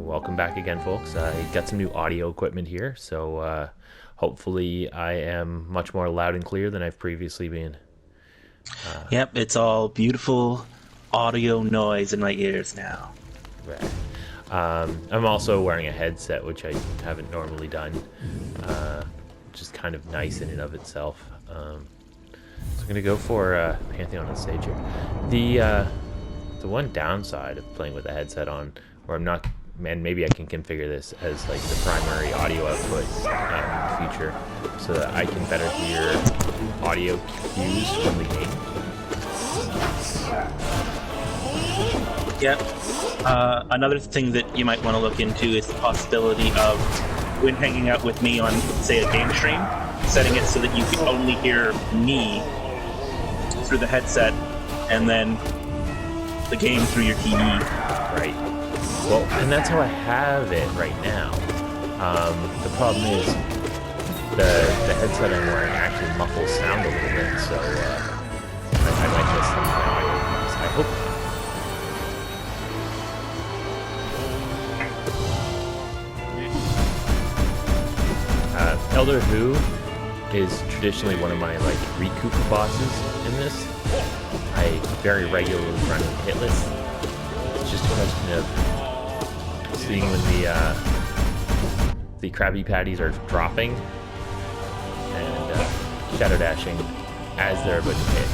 welcome back again, folks. I got some new audio equipment here, so hopefully I am much more loud and clear than I've previously been. Yep, it's all beautiful audio noise in my ears now. Right. I'm also wearing a headset, which I haven't normally done, which is kind of nice in and of itself. So I'm going to go for Pantheon on stage here. The one downside of playing with a headset on, or I'm not, man, maybe I can configure this as like the primary audio output feature, so that I can better hear audio cues from the game. Yep. Another thing that you might want to look into is the possibility of, when hanging out with me on, say, a game stream, setting it so that you can only hear me through the headset, and then the game through your TV. Right. Well, and that's how I have it right now. The problem is the headset I'm wearing actually muffles sound a little bit, so I might just I hope. Elder Who is traditionally one of my recoup bosses in this. I very regularly run with hitless. It's just a question of seeing when the Krabby Patties are dropping and shadow dashing as they're about to hit.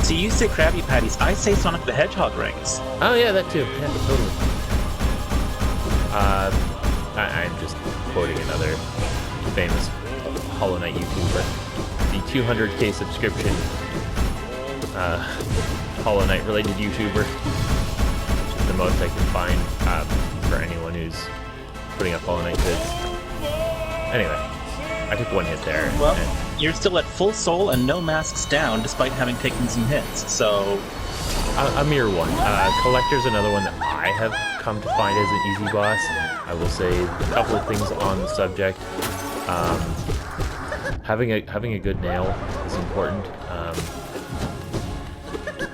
So you say Krabby Patties, I say Sonic the Hedgehog rings. Oh yeah, that too. Yeah, totally. I'm just quoting another famous Hollow Knight YouTuber. The 200k subscription Hollow Knight related YouTuber, which is the most I can find for anyone who's putting up Hollow Knight vids. Anyway, I took one hit there. Well, you're still at full soul and no masks down despite having taken some hits, so... A mere one. Collector's another one that I have come to find as an easy boss. I will say a couple of things on the subject. Having a good nail is important.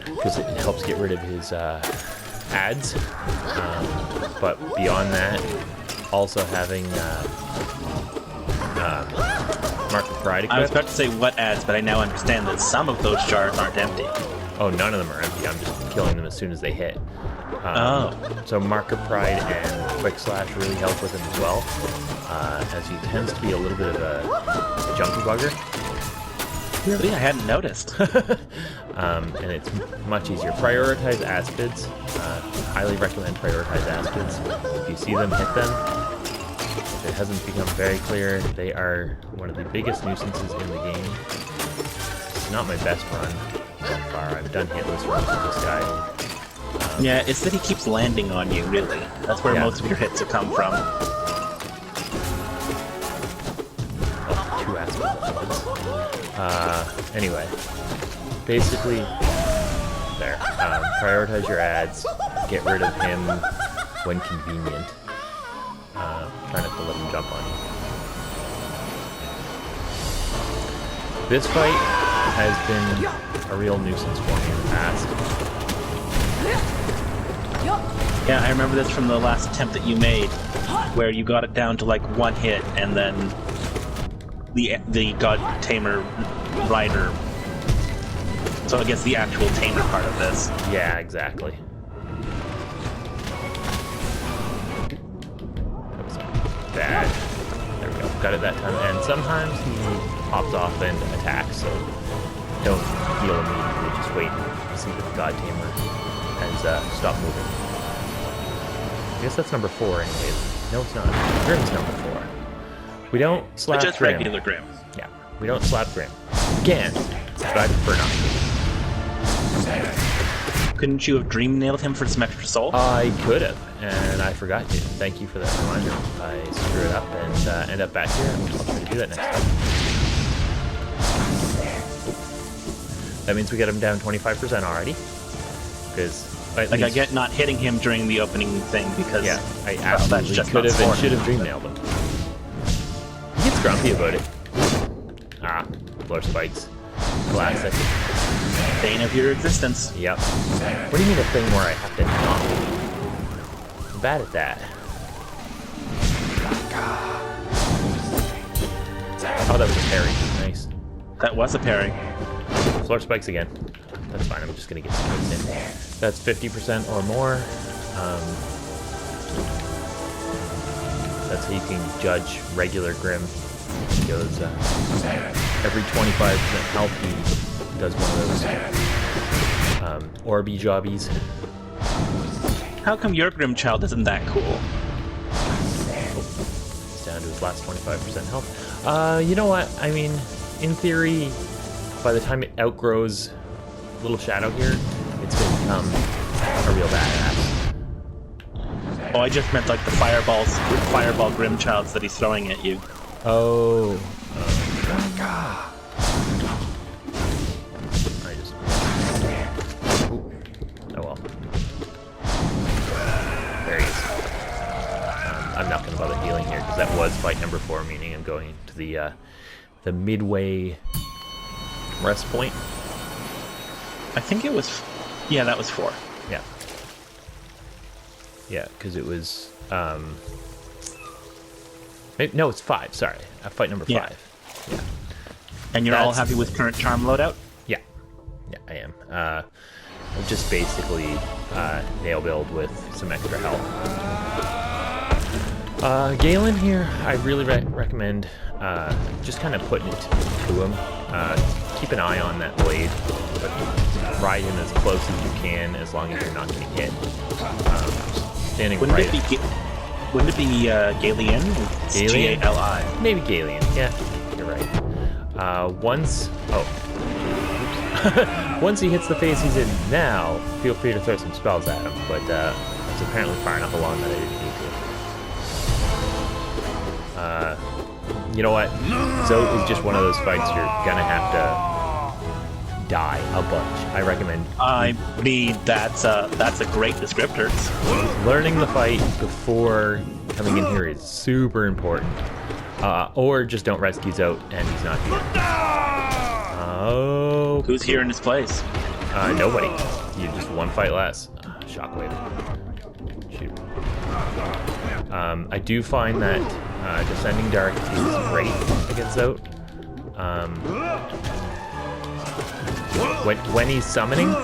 Because it helps get rid of his ads, but beyond that, also having Mark of Pride equipped. I was about to say what ads, but I now understand that some of those jars aren't empty. Oh, none of them are empty. I'm just killing them as soon as they hit. Oh. So Mark of Pride and Quick Slash really help with him as well, as he tends to be a little bit of a junkie bugger. Really? I hadn't noticed. And it's much easier. Prioritize aspids. Highly recommend prioritize aspids. If you see them, hit them. If it hasn't become very clear, they are one of the biggest nuisances in the game. It's not my best run so far. I've done hitless runs with this guy. Yeah, it's that he keeps landing on you, really. That's where most of your hits have come from. Oh, 2 aspids. Anyway. Basically, there. Prioritize your ads. Get rid of him when convenient. Try not to let him jump on you. This fight has been a real nuisance for me in the past. Yeah, I remember this from the last attempt that you made, where you got it down to one hit, and then the God Tamer Rider. So I guess the actual tamer part of this. Yeah, exactly. That was bad. There we go. Got it that time. And sometimes he pops off and attacks, so don't heal immediately. Just wait and see that the God Tamer has stopped moving. I guess that's number 4 anyway. No, it's not. Grim's number 4. We don't slap Just Grim. regular Grim. Yeah, we don't slap Grim. Again, but I prefer not to. Couldn't you have dream nailed him for some extra soul? I could have, and I forgot to. Thank you for that reminder. I screw it up and end up back here. I'll try to do that next time. Oop. That means we get him down 25% already. Because I get not hitting him during the opening thing because I absolutely could have and should have dream nailed him. He gets grumpy about it. Ah, floor spikes. Classic. Bane of your existence. Yep. What do you mean a thing where I have to knock? I'm bad at that. Oh, that was a parry. Nice. That was a parry. Floor spikes again. That's fine. I'm just gonna get some hits in. That's 50% or more. That's how you can judge regular Grim. He goes every 25% health. He does one of those Orby jobbies. How come your Grim Child isn't that cool? He's down to his last 25% health. You know what? I mean, in theory, by the time it outgrows Little Shadow here, it's going to become a real badass. Oh, I just meant like the fireball Grim Childs that he's throwing at you. Oh. I just... Ooh. Oh well. There he is. I'm not going to bother healing here because that was fight number 4, meaning I'm going to the midway rest point. I think it was... Yeah, that was 4. Yeah. Yeah, because it was... no, it's 5, sorry. Fight number 5. Yeah. And you're all happy with current charm loadout? Yeah. Yeah, I am. Just basically nail build with some extra health. Galen here, I really recommend just kind of putting it to him. Keep an eye on that blade, but ride him as close as you can, as long as you're not getting hit. Standing Wouldn't right. Wouldn't it be Galian? It's Galian? G-A-L-I. Maybe Galian. Yeah, you're right. Once he hits the phase he's in now, feel free to throw some spells at him. But it's apparently far enough along that I didn't need to. You know what? Zote is just one of those fights you're gonna have to die a bunch. I recommend. I mean, that's a great descriptor. Learning the fight before coming in here is super important. Or just don't rescue Zote and he's not here. Oh. Who's here in his place? Nobody. You just one fight less. Shockwave. Shoot. I do find that Descending Dark is great against Zote. When he's summoning,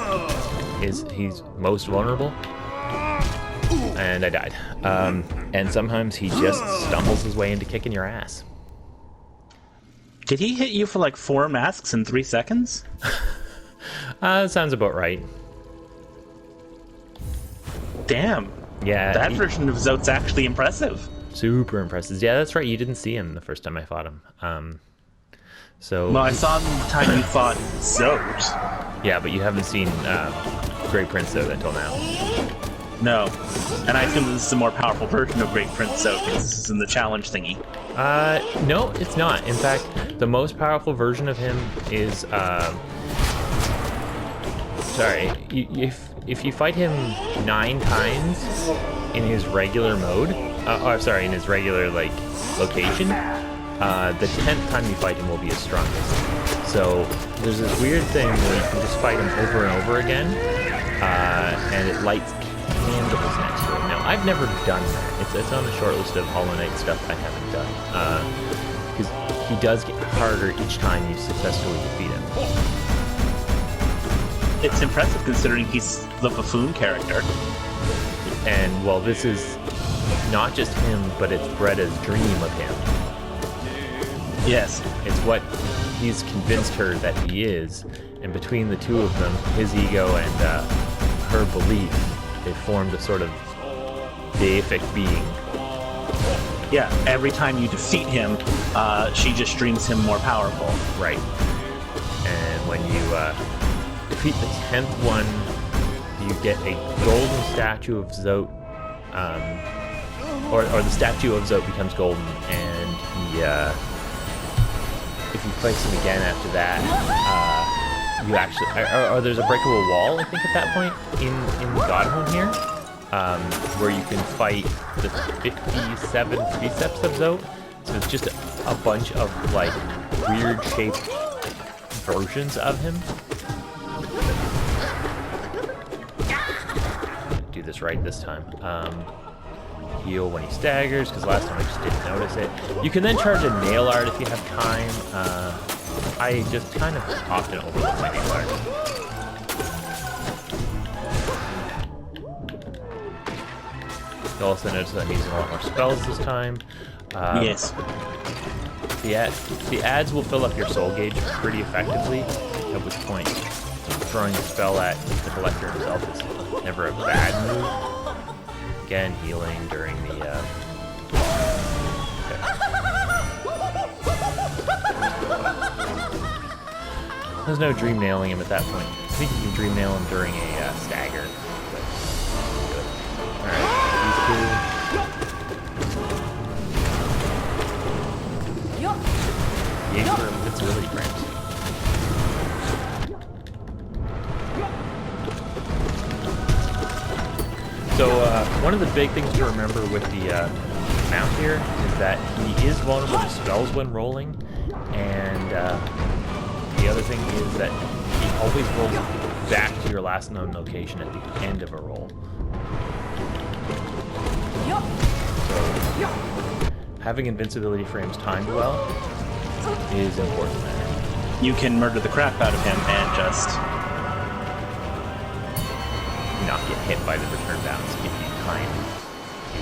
he's most vulnerable. And I died. And sometimes he just stumbles his way into kicking your ass. Did he hit you for like 4 masks in 3 seconds? Sounds about right. Damn. Yeah. That version of Zote's actually impressive. Super impressive. Yeah, that's right. You didn't see him the first time I fought him. So. Well, I saw him the time you fought Zote. Yeah, but you haven't seen Great Prince Zote until now. No. And I assume this is a more powerful version of Great Prince Zote because this is in the challenge thingy. No, it's not. In fact, the most powerful version of him is, sorry, if you fight him 9 times in his regular mode, in his regular, like, location, the 10th time you fight him will be his strongest. So, there's this weird thing where you can just fight him over and over again, and it lights candles next to him. Now, I've never done that. It's on the short list of Hollow Knight stuff I haven't done. Because he does get harder each time you successfully defeat him. It's impressive considering he's the buffoon character. And, well, this is not just him, but it's Bretta's dream of him. Yes. It's what he's convinced her that he is. And between the two of them, his ego and her belief, they formed a sort of deific being. Yeah, every time you defeat him, she just dreams him more powerful. Right. And when you defeat the 10th one, you get a golden statue of Zote, or the statue of Zote becomes golden, and he, if you place him again after that, you actually, or there's a breakable wall, I think, at that point in Godhome here, where you can fight the 57 precepts of Zote. So it's just a bunch of, like, weird shaped versions of him. Do this right this time. heal when he staggers, because last time I just didn't notice it. You can then charge a nail art if you have time. I just kind of often overlook my nail art. You'll also notice that I'm using a lot more spells this time. Yes. The ads will fill up your soul gauge pretty effectively, at which point throwing a spell at the collector himself is never a bad move. Again, healing during the... Okay. There's no dream nailing him at that point. I think you can dream nail him during a stagger. Alright, these two. The for invincibility frames. So one of the big things to remember with the mount here is that he is vulnerable to spells when rolling, and the other thing is that he always rolls back to your last known location at the end of a roll. So having invincibility frames timed well is important there. You can murder the crap out of him and just not get hit by the return bounce if you time the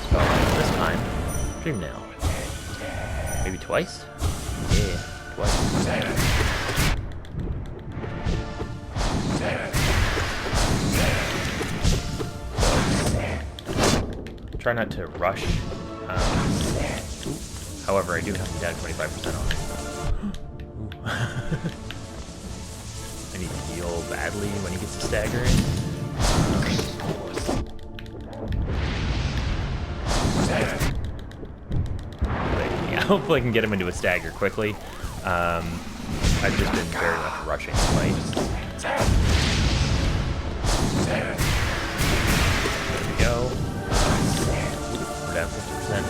spell. This time, Dream Nail. Maybe twice? Yeah, twice. Try not to rush. However, I do have to down 25% on it. I need to heal badly when he gets to staggering. Hopefully I can get him into a stagger quickly. I've just been very much rushing the fight. There we go. We're down 50%.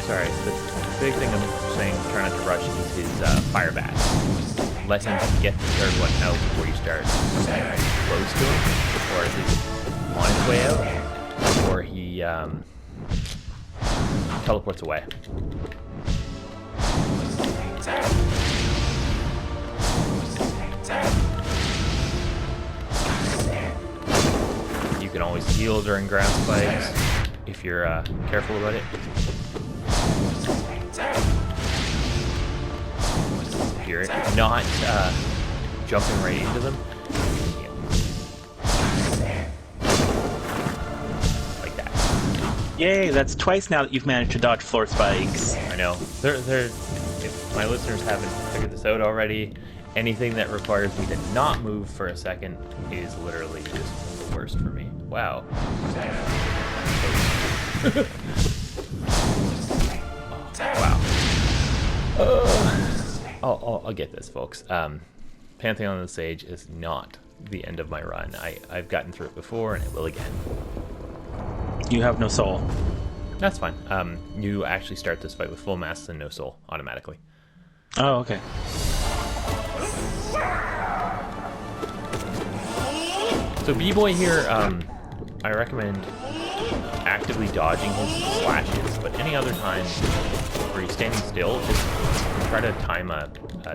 Sorry, the big thing I'm saying, try not to rush, is his fire bats. Let him get the third one out before you start close to him, or at least on his way out, or he teleports away. You can always heal during ground spikes if you're careful about it. If you're not jumping right into them, like that. Yay, that's twice now that you've managed to dodge floor spikes. I know. If my listeners haven't figured this out already, anything that requires me to not move for a second is literally just the worst for me. Wow. Wow. I'll get this, folks. Pantheon on the Sage is not the end of my run. I've gotten through it before, and it will again. You have no soul. That's fine. You actually start this fight with full masks and no soul automatically. Oh, okay. So B-Boy here, I recommend actively dodging his slashes, but any other time where he's standing still, just try to time a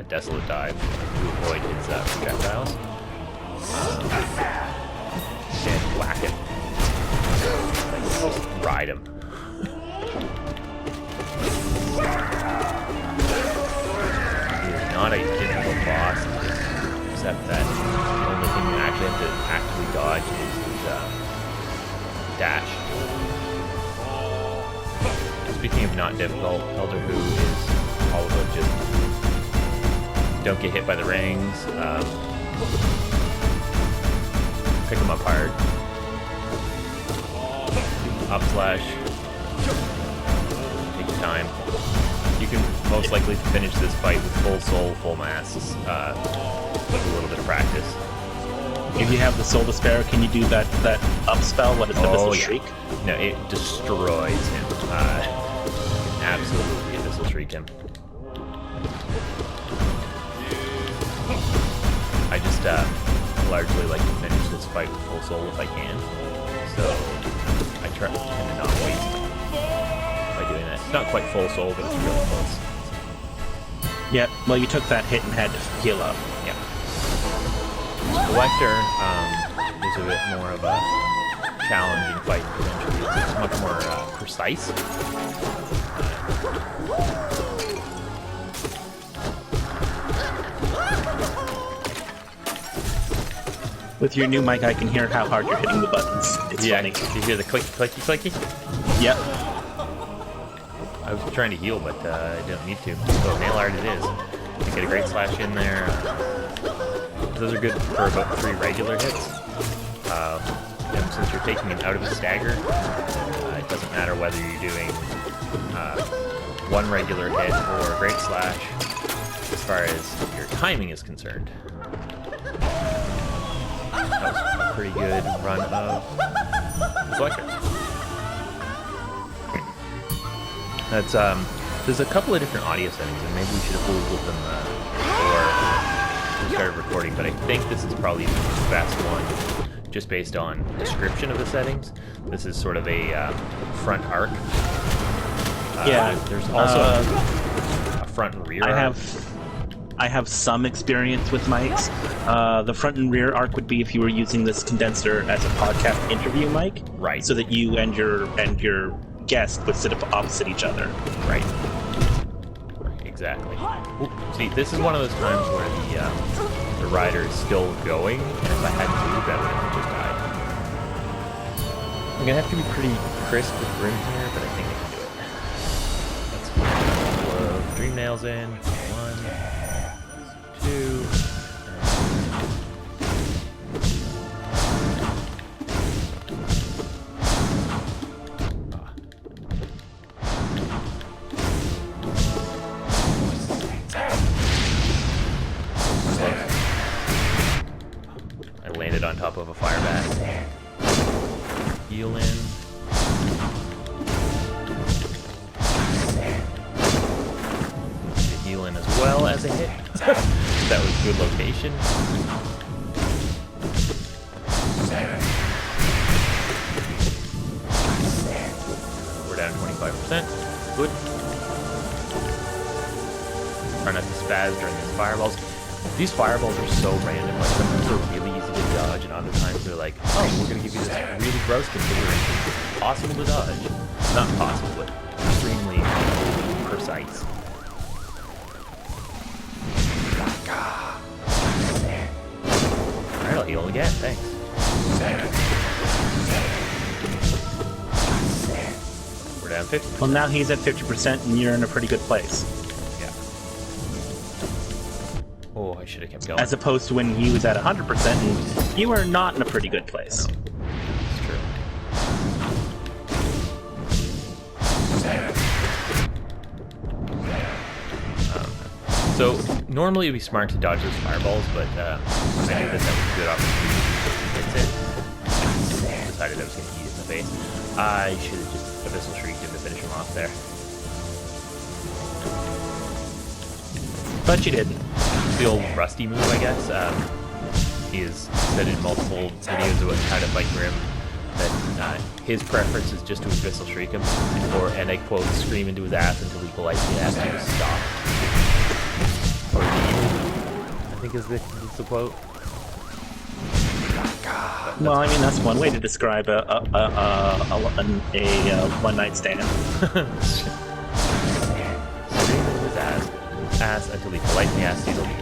Desolate Dive to avoid his projectiles. And whack him. Just ride him. He is not a typical boss, except that the only thing you actually have to actively dodge is his dash. Speaking of not difficult, Elder Who is all about just don't get hit by the rings, pick them up hard, up slash, take your time. You can most likely finish this fight with full soul, full masks, with a little bit of practice. If you have the Soul Despair, can you do that up spell? What is the Abyssal Shriek? No, it destroys him. You can absolutely Abyssal Shriek him. I just largely like to finish this this fight with full soul if I can. So I tend to not waste by doing that. It's not quite full soul, but it's really close. Yeah, well, you took that hit and had to heal up. Yeah. Elector is a bit more of a challenging fight potentially. It's much more precise. With your new mic, I can hear how hard you're hitting the buttons. It's funny. You hear the clicky? Yep. I was trying to heal, but I didn't need to. So nail art it is. I get a great slash in there. Those are good for about 3 regular hits. And since you're taking it out of a stagger, it doesn't matter whether you're doing 1 regular hit or a great slash as far as your timing is concerned. That was a pretty good run of Selector. That's there's a couple of different audio settings, and maybe we should have Googled them before we started recording, but I think this is probably the best one, just based on description of the settings. This is sort of a front arc. Yeah. There's also a front and rear arc. I have some experience with mics. The front and rear arc would be if you were using this condenser as a podcast interview mic, Right. So that you and your guest would sit up opposite each other. Right. Exactly. Ooh, see, this is one of those times where the rider is still going, and if I hadn't moved, I would have just died. I'm gonna have to be pretty crisp with Grim here, but I think I can do it. Let's get a couple of Dream Nails in. 1, 2. I landed on top of a fire bat. Heal in. Heal in as well as a hit. That was good location. We're down 25%. Good. Try not to spaz during these fireballs. These fireballs are so random. Like, sometimes they're really easy to dodge, and other times they're like, oh, we're going to give you this really gross configuration. It's possible to dodge. Not possible, but extremely precise. Alright, I'll heal again. Thanks. We're down 50%. Well, now he's at 50%, and you're in a pretty good place. Oh, I should have kept going. As opposed to when he was at 100%, and you were not in a pretty good place. No. It's true. So, normally it would be smart to dodge those fireballs, but I knew that was a good opportunity to hit it. Decided I was going to eat it in the face. I should have just Abyssal Shrieked him to finish him off there. But you didn't. The old Rusty move, I guess. He has said in multiple videos about how to fight Grim that his preference is just to Abyssal Shriek him, and I quote, scream into his ass until he politely asks you to stop. Or leave, I think is the quote. Well, I mean, that's one way to describe a one-night stand. Scream into his ass until he politely asks you to leave.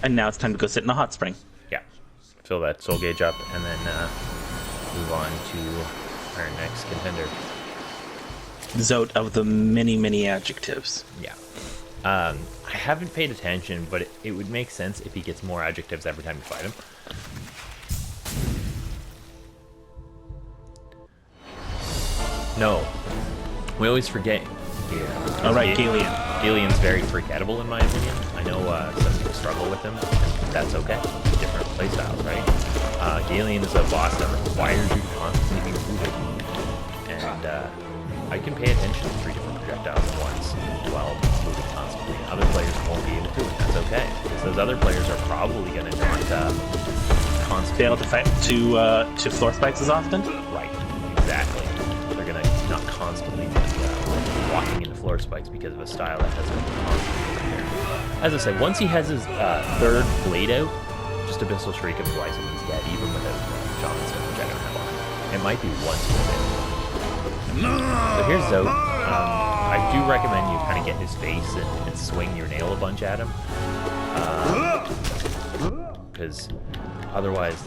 And now it's time to go sit in the hot spring. Yeah. Fill that soul gauge up and then move on to our next contender. Zote of the many, many adjectives. Yeah. I haven't paid attention, but it would make sense if he gets more adjectives every time you fight him. No. We always forget. Yeah. All right, Galeon. Galeon's very forgettable, in my opinion. I know some people struggle with him. That's okay. Different playstyles, right? Galeon is a boss that requires you to constantly be moving. And I can pay attention to 3 different projectiles at once while moving constantly. something, other players won't be able to, and that's okay. Because those other players are probably going to not constantly Be able to fight to floor spikes as often. Right, exactly. They're going to not constantly be walking into floor spikes because of a style that has been constantly there. As I said, once he has his third blade out, just Abyssal Shriek implies that he's dead, even without Johnson, which I don't have on. It might be once with it. So here's Zoe. I do recommend you kind of get his face and swing your nail a bunch at him. Because otherwise,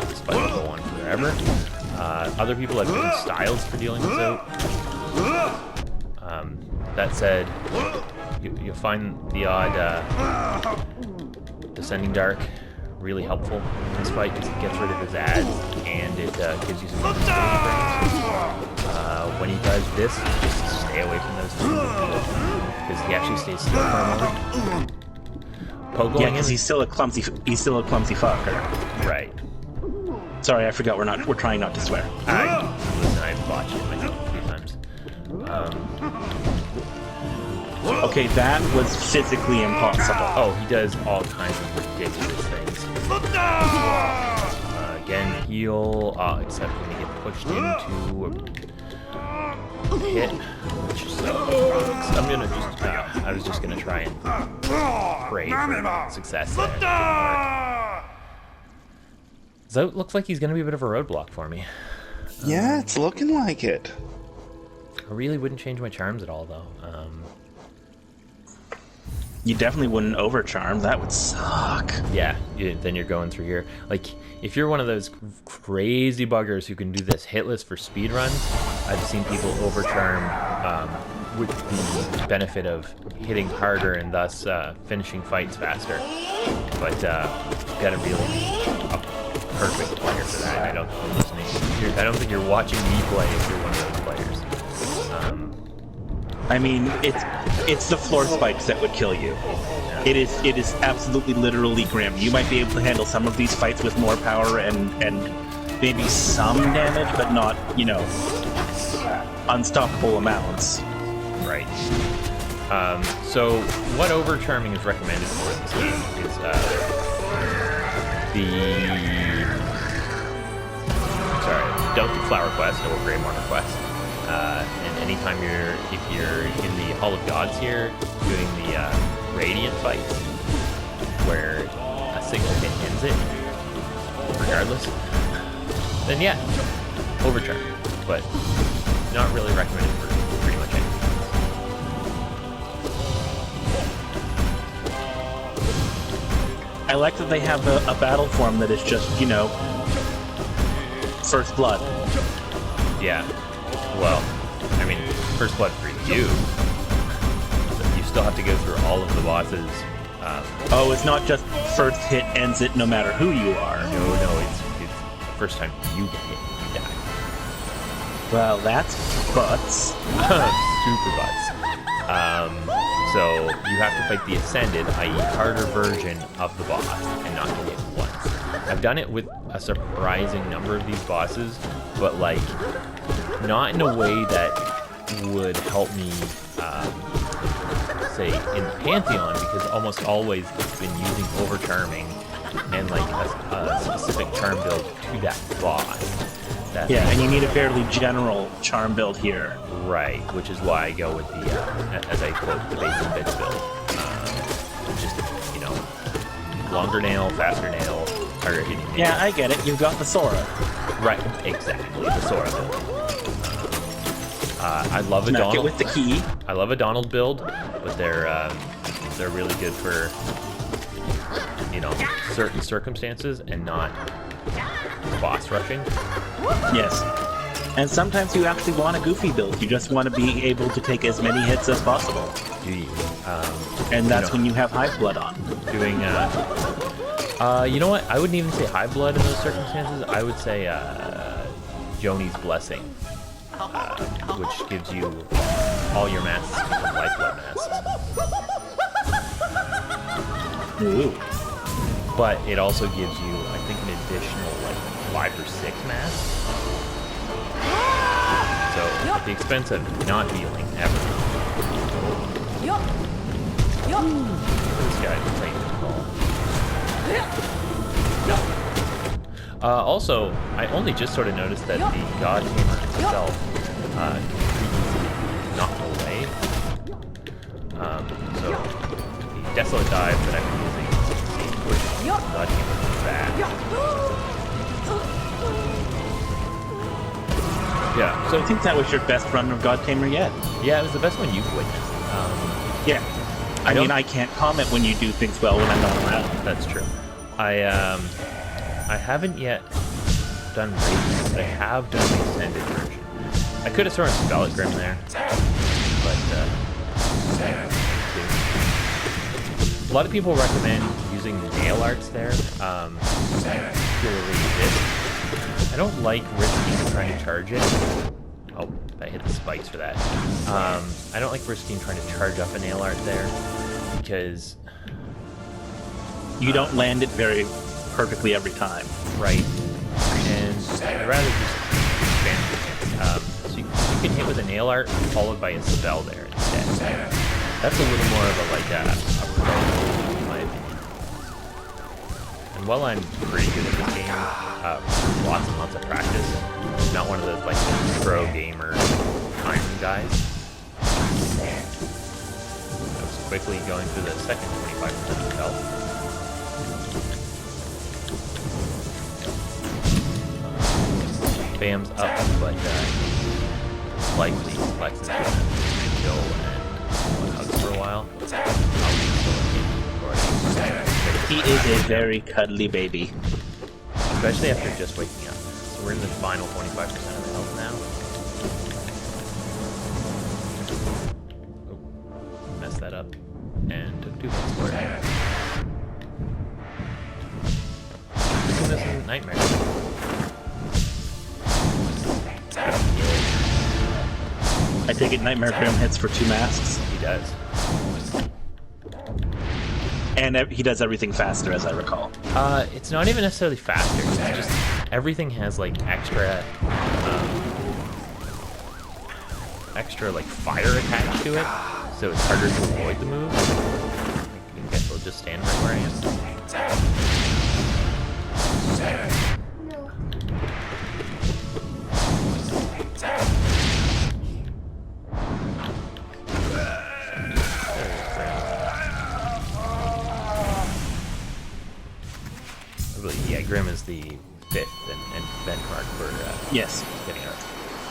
this fight will go on forever. Other people have different styles for dealing with Zoe. That said, you'll find the odd Descending Dark really helpful in this fight because it gets rid of his ads and it gives you some invincibility frames. When he does this, just stay away from those two because he actually stays still for a moment. Yeah, because he's still a clumsy fucker. Right. Sorry, I forgot we're trying not to swear. Listen, I've watched it myself a few times. Okay, that was physically impossible. Oh, he does all kinds of ridiculous things. Again, heal, except when you get pushed into a hit, which sucks. I'm gonna just, I was just gonna try and pray for success there. So it looks like he's gonna be a bit of a roadblock for me. Yeah, it's looking like it. I really wouldn't change my charms at all, though. You definitely wouldn't overcharm. That would suck. Yeah, then you're going through here. Like, if you're one of those crazy buggers who can do this hitless for speedruns, I've seen people overcharm with the benefit of hitting harder and thus finishing fights faster. But you gotta really be a perfect player for that. I don't think you're watching me play if you're one of those players. I mean, it's the floor spikes that would kill you. It is absolutely literally grim. You might be able to handle some of these fights with more power and maybe some damage, but not, unstoppable amounts. Right. So what overcharming is recommended for in this game is don't do Flower Quest or Greymortar Quest. And anytime if you're in the Hall of Gods here, doing the Radiant fight, where a single hit ends it, regardless, then yeah, overcharge. But not really recommended for pretty much anything else. I like that they have a battle form that is just, First Blood. Yeah. Well, I mean, First Blood for you. You still have to go through all of the bosses. It's not just first hit ends it no matter who you are. No, it's the first time you get hit, you die. Well, that's butts. Super butts. So you have to fight the Ascended, i.e. harder version of the boss, and not get hit once. I've done it with a surprising number of these bosses, but not in a way that would help me, say, in Pantheon, because almost always it's been using overcharming and a specific charm build to that boss. Yeah, and you need a fairly general charm build here. Right, which is why I go with the, as I quote, the basic bitch build. Just, longer nail, faster nail, harder hitting nail. Yeah, I get it. You've got the Sora. Right, exactly, the Sora build. I love a Donald. Get with the key. I love a Donald build, but they're really good for certain circumstances and not boss rushing. Yes, and sometimes you actually want a goofy build. You just want to be able to take as many hits as possible. And that's when you have Hive Blood on. Doing you know what? I wouldn't even say High Blood in those circumstances. I would say Joni's Blessing. Which gives you all your masks become Lifeblood masks. Ooh. But it also gives you, I think, an additional 5 or 6 masks. So at the expense of not healing ever. This guy's playing the ball. Also, I only just sort of noticed that the God Tamer itself can knock away. So the Desolate Dive that I'm using pushes the God Tamer back. Yeah, so I think that was your best run of God Tamer yet. yeah, it was the best one you've witnessed. Yeah. I mean, I can't comment when you do things well when I'm not around. That's true. I haven't yet done Radiant, but I have done the extended version. I could have thrown Spell at Grim there, but a lot of people recommend using nail arts there. Purely this. I don't like risking trying to charge it. Oh, I hit the spikes for that. I don't like risking trying to charge up a nail art there because You don't land it very perfectly every time. right, and I'd rather just expand it. So you can hit with a nail art followed by a spell there instead. That's a little more of a pro, in my opinion. And while I'm pretty good at this game, lots and lots of practice, not one of those like pro gamer time guys. I was quickly going through the second 25% of health. Bam's up, but likely Lex is going to chill and hugs for a while. He is a very cuddly baby. Especially after just waking up. So we're in the final 25% of the health now. Oh, messed that up. And took 2 hits for it. Thinking this isn't Nightmare. I take it Nightmare Grim hits for 2 masks. He does. And he does everything faster, as I recall. It's not even necessarily faster. It's just everything has like extra like fire attached to it, so it's harder to avoid the move. I guess I'll just stand right where I am. Yeah, Grim is the 5th and benchmark for Yes. getting out.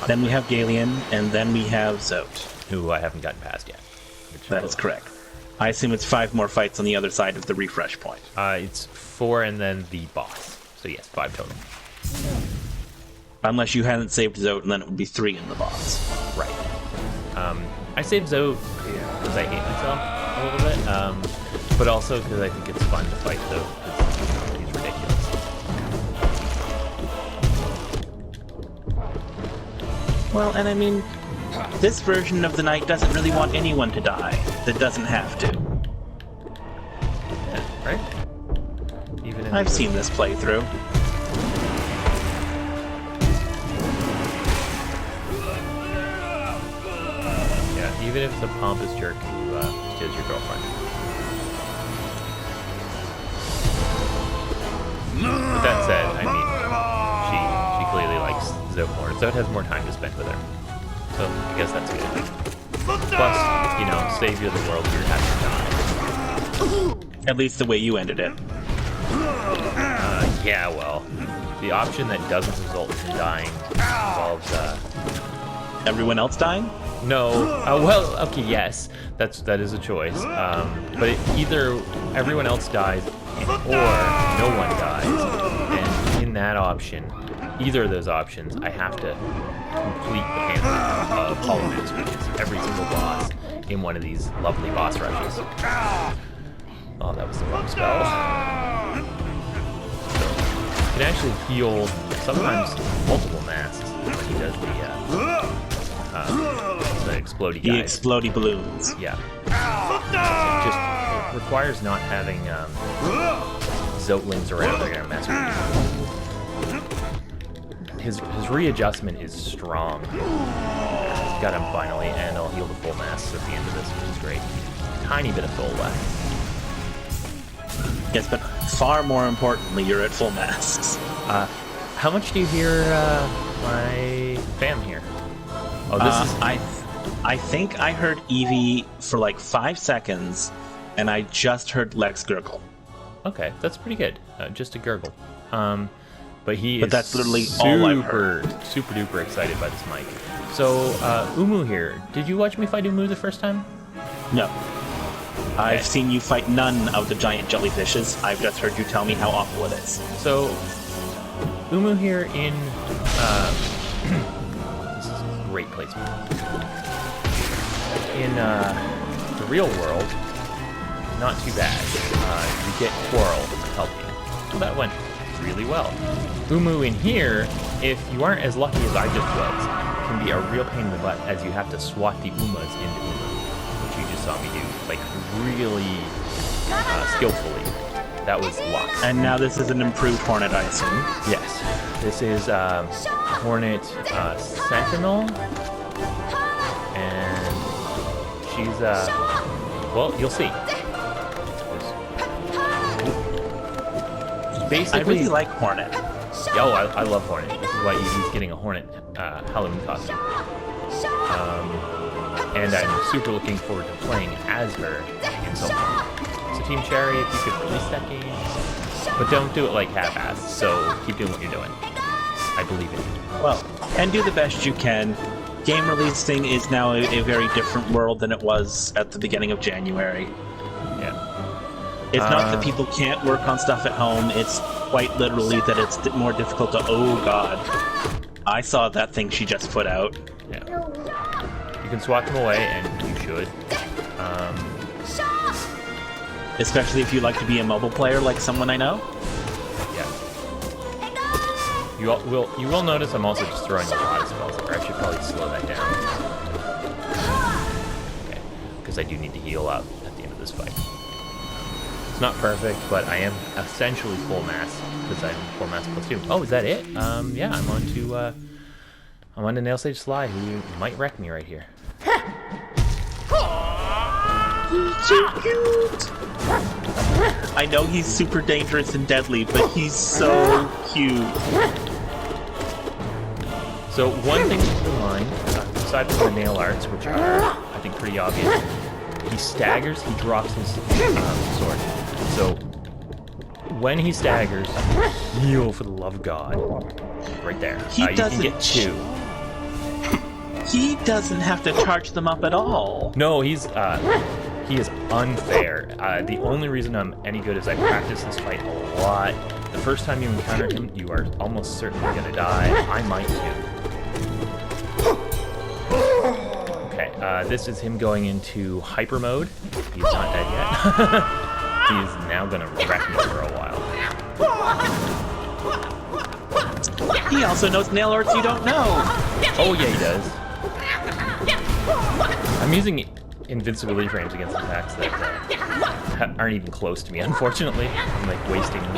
Then we have Galeon, and then we have Zote. Who I haven't gotten past yet. That is correct. I assume it's 5 more fights on the other side of the refresh point. It's 4 and then the boss. So yes, 5 total. Unless you hadn't saved Zote, and then it would be 3 in the boss. Right. I saved Zoe because I hate myself a little bit, but also because I think it's fun to fight Zoe. He's ridiculous. Well, and I mean, this version of the Knight doesn't really want anyone to die that doesn't have to. Yeah, right? Even in I've seen this playthrough. Yeah, even if it's a pompous jerk who steals your girlfriend. With that said, I mean, she clearly likes Zoe more. Zoe has more time to spend with her. So I guess that's good. Plus, you know, savior of the world, you're happy to die. At least the way you ended it. Yeah, well, the option that doesn't result in dying involves, Everyone else dying? no, well, okay, yes, that is a choice, but either everyone else dies or no one dies, and in that option, either of those options, I have to complete the Pantheon of Hollow, which is every single boss in one of these lovely boss rushes. Oh, that was the wrong spell. It can actually heal sometimes multiple masks when he does the explodey The guys. explodey balloons. Yeah. It requires not having Zotlings around that are gonna mess with you. His readjustment is strong. got him finally, and I'll heal the full mass at the end of this, which is great. Tiny bit of soul left. Yes, but far more importantly, you're at full masks. How much do you hear my fam here? Oh, this is... I think I heard Eevee for like 5 seconds, and I just heard Lex gurgle. Okay, that's pretty good. Just a gurgle. But that's literally all I've heard. Super duper excited by this mic. So, Umu here. Did you watch me fight Umu the first time? No. I've seen you fight none of the giant jellyfishes. I've just heard you tell me how awful it is. So, Umu here in... this is great placement. In the real world, not too bad. You get Quarrel to help you. So that went really well. Umu in here, if you aren't as lucky as I just was, can be a real pain in the butt as you have to swat the Umas into Umu, which you just saw me do, like really skillfully. That was luck. And now this is an improved Hornet, I assume. Yes. This is Hornet Sentinel. And she's, well, you'll see. Basically, I really like Hornet. Oh, I love Hornet. This is why he's getting a Hornet Halloween costume. And I'm super looking forward to playing as her in some form. So Team Cherry, if you could release that game. But don't do it like half-assed, so keep doing what you're doing. I believe in you. Well, and do the best you can. Game releasing is now a very different world than it was at the beginning of January. Yeah. It's not that people can't work on stuff at home, it's quite literally that it's more difficult to... Oh, God. I saw that thing she just put out. Yeah. You can swat them away, and you should. Especially if you like to be a mobile player like someone I know. Yeah. You will notice I'm also just throwing a lot of spells, or I should probably slow that down. Okay. Because I do need to heal up at the end of this fight. It's not perfect, but I am essentially full mass because I'm full mass plus 2. Oh, is that it? Yeah, I'm on to Nail Sage Sly, who might wreck me right here. He's so cute. I know he's super dangerous and deadly, but he's so cute. So one thing to keep in mind, aside from the nail arts, which are, I think, pretty obvious, he staggers, he drops his sword. So when he staggers, heal for the love of God. Right there. He you can get 2. He doesn't have to charge them up at all. No, he is unfair. The only reason I'm any good is I practice this fight a lot. The first time you encounter him, you are almost certainly going to die. I might too. Okay, this is him going into hyper mode. He's not dead yet. He's now going to wreck me for a while. He also knows nail arts you don't know. Oh yeah, he does. I'm using invincibility frames against attacks that aren't even close to me, unfortunately. I'm like wasting them.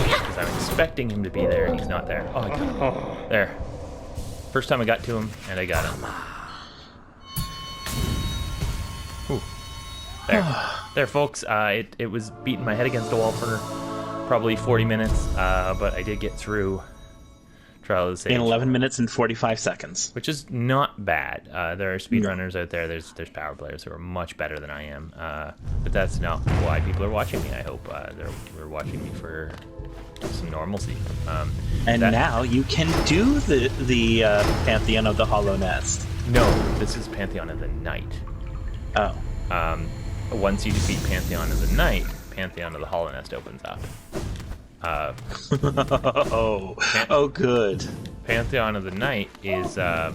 Because I'm expecting him to be there and he's not there. Oh, I got him. There. First time I got to him, and I got him. Ooh. There. There, folks. It was beating my head against a wall for probably 40 minutes, but I did get through Trial of the Sage. In 11 minutes and 45 seconds. Which is not bad. There are speedrunners out there. There's power players who are much better than I am. But that's not why people are watching me, I hope. They're watching me for some normalcy. And now you can do the Pantheon of the Hollow Nest. No, this is Pantheon of the Night. Oh. Once you defeat Pantheon of the Night, Pantheon of the Hollow Nest opens up. Oh, good. Pantheon of the Night is a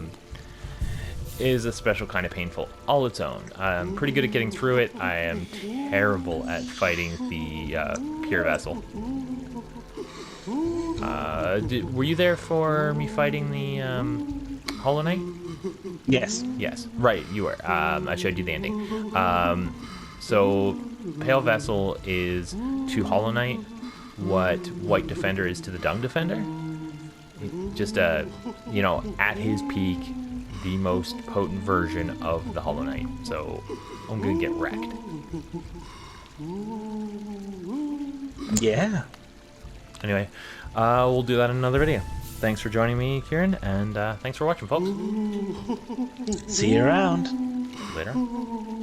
special kind of painful all its own. I'm pretty good at getting through it. I am terrible at fighting the Pure Vessel. Were you there for me fighting the Hollow Knight? Yes. Yes, right, you were. I showed you the ending. So, Pale Vessel is to Hollow Knight what White Defender is to the Dung Defender. just you know, at his peak, the most potent version of the Hollow Knight. So I'm gonna get wrecked. Yeah. Anyway, we'll do that in another video. Thanks for joining me, Kieran, and thanks for watching, folks. See you around. Later.